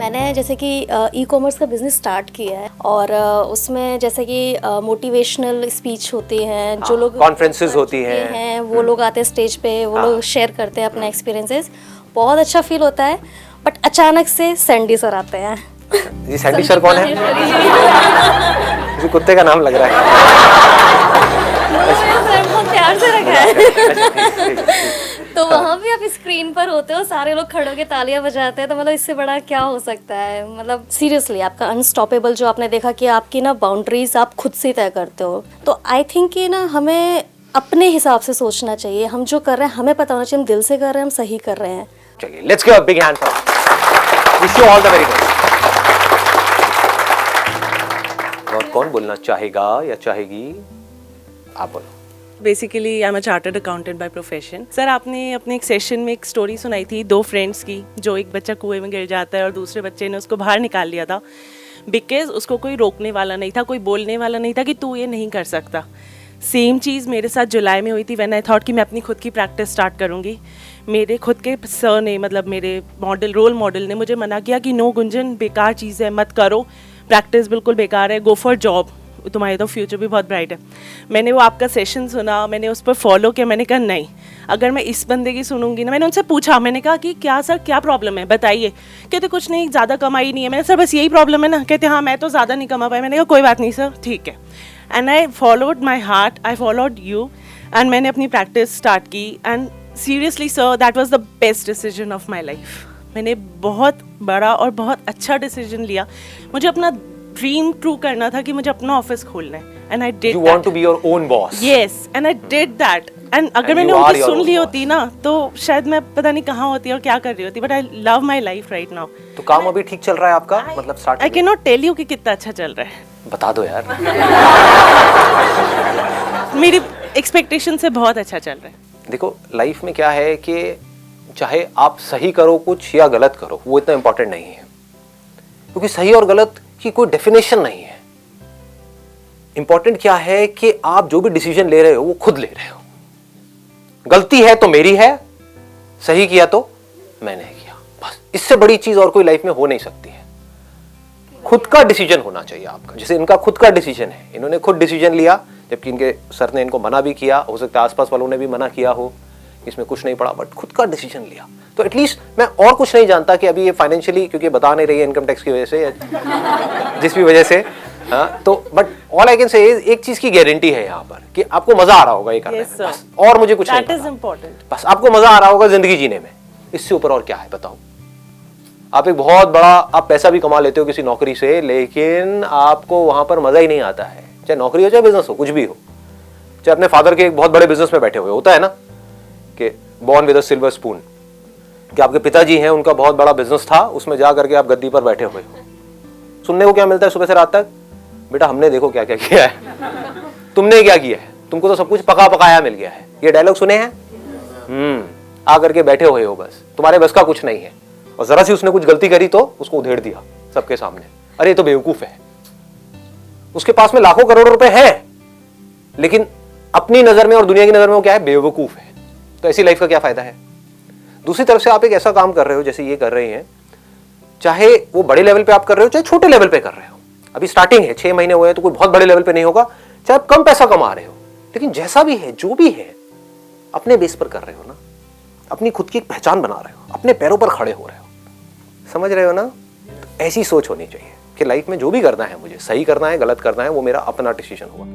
मैंने जैसे कि ई कॉमर्स का बिजनेस स्टार्ट किया है और उसमें जैसे कि मोटिवेशनल स्पीच होती हैं, जो लोग कॉन्फ्रेंसेस होती हैं, वो लोग आते हैं स्टेज पे, वो लोग शेयर करते हैं अपने एक्सपीरियंसेस, बहुत अच्छा फील होता है। बट अचानक से सैंडी सर आते हैं। जी सैंडी सर कौन है? किसी कुत्ते का नाम लग रहा है। सर बहुत प्यार से रखा है। तो वहाँ भी आप स्क्रीन पर होते हो, सारे लोग खड़े होकर तालियां बजाते हैं, तो मतलब इससे बड़ा क्या हो सकता है। मतलब सीरियसली आपका अनस्टॉपेबल, जो आपने देखा कि आपकी ना बाउंड्रीज आप खुद से तय करते हो। तो आई थिंक कि ना हमें अपने हिसाब से सोचना चाहिए। हम जो कर रहे हैं हमें पता होना चाहिए हम दिल से कर रहे हैं, हम सही कर रहे हैं। चलिए let's give a big hand for wish you all the very best. और कौन बोलना चाहेगा या चाहेगी? आप बोलो। Basically I am a chartered accountant by profession. Sir आपने अपने एक सेशन में एक स्टोरी सुनाई थी 2 फ्रेंड्स की, जो एक बच्चा कुएं में गिर जाता है और दूसरे बच्चे ने उसको बाहर निकाल लिया था, बिकॉज उसको कोई रोकने वाला नहीं था, कोई बोलने वाला नहीं था कि तू ये नहीं कर सकता। सेम चीज़ मेरे साथ जुलाई में हुई थी व्हेन आई थॉट कि मैं अपनी खुद की प्रैक्टिस स्टार्ट करूँगी। मेरे खुद के सर ने, मतलब मेरे रोल मॉडल ने मुझे मना किया कि नो गुंजन, बेकार चीज़ है, मत करो, प्रैक्टिस बिल्कुल बेकार है, गो फॉर जॉब, तुम्हारे तो फ्यूचर भी बहुत ब्राइट है। मैंने वो आपका सेशन सुना, मैंने उस पर फॉलो किया। मैंने कहा नहीं, अगर मैं इस बंदे की सुनूंगी ना, मैंने उनसे पूछा, मैंने कहा कि क्या सर क्या प्रॉब्लम है बताइए। कहते कुछ नहीं, ज़्यादा कमाई नहीं है। मैंने सर बस यही प्रॉब्लम है ना? कहते हाँ मैं तो ज़्यादा नहीं कमा पाया। मैंने कहा कोई बात नहीं सर, ठीक है। And I followed my heart, I followed you, and मैंने अपनी प्रैक्टिस स्टार्ट की। And seriously sir that was the best decision of my life. मैंने बहुत बड़ा और बहुत अच्छा डिसीजन लिया। मुझे अपना ड्रीम ट्रू करना था कि मुझे अपना ऑफिस खोलना है, and I did. You want to be your own boss. Yes, and I did that. And अगर मैंने उनकी सुन ली होती ना, तो शायद मैं पता नहीं कहाँ होती और क्या कर रही होती। But I love my life right now. तो काम अभी ठीक चल रहा है आपका? मतलब start I cannot tell you कि कितना अच्छा चल रहा है। बता दो यार। मेरी एक्सपेक्टेशन से बहुत अच्छा चल रहा है। देखो लाइफ में क्या है कि चाहे आप सही करो कुछ या गलत करो, वो इतना इंपॉर्टेंट नहीं है, क्योंकि सही और गलत की कोई डेफिनेशन नहीं है। इंपॉर्टेंट क्या है कि आप जो भी डिसीजन ले रहे हो वो खुद ले रहे हो। गलती है तो मेरी है, सही किया तो मैंने किया, बस। इससे बड़ी चीज और कोई लाइफ में हो नहीं सकती है। खुद का डिसीजन होना चाहिए आपका। जैसे इनका खुद का डिसीजन है, इन्होंने खुद डिसीजन लिया, जबकि इनके सर ने इनको मना भी किया, हो सकता है आसपास वालों ने भी मना किया हो, इसमें कुछ नहीं पड़ा, बट खुद का डिसीजन लिया। तो एटलीस्ट मैं और कुछ नहीं जानता कि अभी ये फाइनेंशियली, क्योंकि बता नहीं रही है इनकम टैक्स की वजह से, जिस भी वजह से, हाँ, तो but all I can say एक चीज की गारंटी है यहाँ पर कि आपको मजा आ रहा होगा ये करने में, बस। और मुझे कुछ नहीं पता, बस आपको मजा आ रहा होगा जिंदगी जीने में। इससे ऊपर और क्या है बताओ? आप एक बहुत बड़ा, आप पैसा भी कमा लेते हो किसी नौकरी से, लेकिन आपको वहां पर मजा ही नहीं आता है। चाहे नौकरी हो चाहे बिजनेस हो, कुछ भी हो। चाहे अपने फादर के एक बहुत बड़े बिजनेस में बैठे हुए, होता है ना कि born with a silver spoon, कि आपके पिताजी हैं, उनका बहुत बड़ा बिजनेस था, उसमें जा करके आप गद्दी पर बैठे हुए हो। सुनने को क्या मिलता है सुबह से रात तक? बेटा हमने देखो क्या क्या किया है, तुमने क्या किया है, तुमको तो सब कुछ पका पकाया मिल गया है। ये डायलॉग सुने हैं? आ करके बैठे हुए हो, बस तुम्हारे बस का कुछ नहीं है। और जरा सी उसने कुछ गलती करी तो उसको उधेड़ दिया सबके सामने, अरे ये तो बेवकूफ है। उसके पास में लाखों करोड़ों रुपए हैं, लेकिन अपनी नजर में और दुनिया की नजर में वो क्या है? बेवकूफ है। तो ऐसी लाइफ का क्या फायदा है? दूसरी तरफ से आप एक ऐसा काम कर रहे हो जैसे ये कर रहे हैं, चाहे वो बड़े लेवल पे आप कर रहे हो चाहे छोटे लेवल पे कर रहे हो, अभी स्टार्टिंग है, 6 महीने हुए हैं, तो कोई बहुत बड़े लेवल पे नहीं होगा, चाहे आप कम पैसा कमा रहे हो, लेकिन जैसा भी है, जो भी है, अपने बेस पर कर रहे हो ना, अपनी खुद की एक पहचान बना रहे हो, अपने पैरों पर खड़े हो रहे हो। समझ रहे हो ना? तो ऐसी सोच होनी चाहिए कि लाइफ में जो भी करना है, मुझे सही करना है, गलत करना है, वो मेरा अपना डिसीजन हुआ।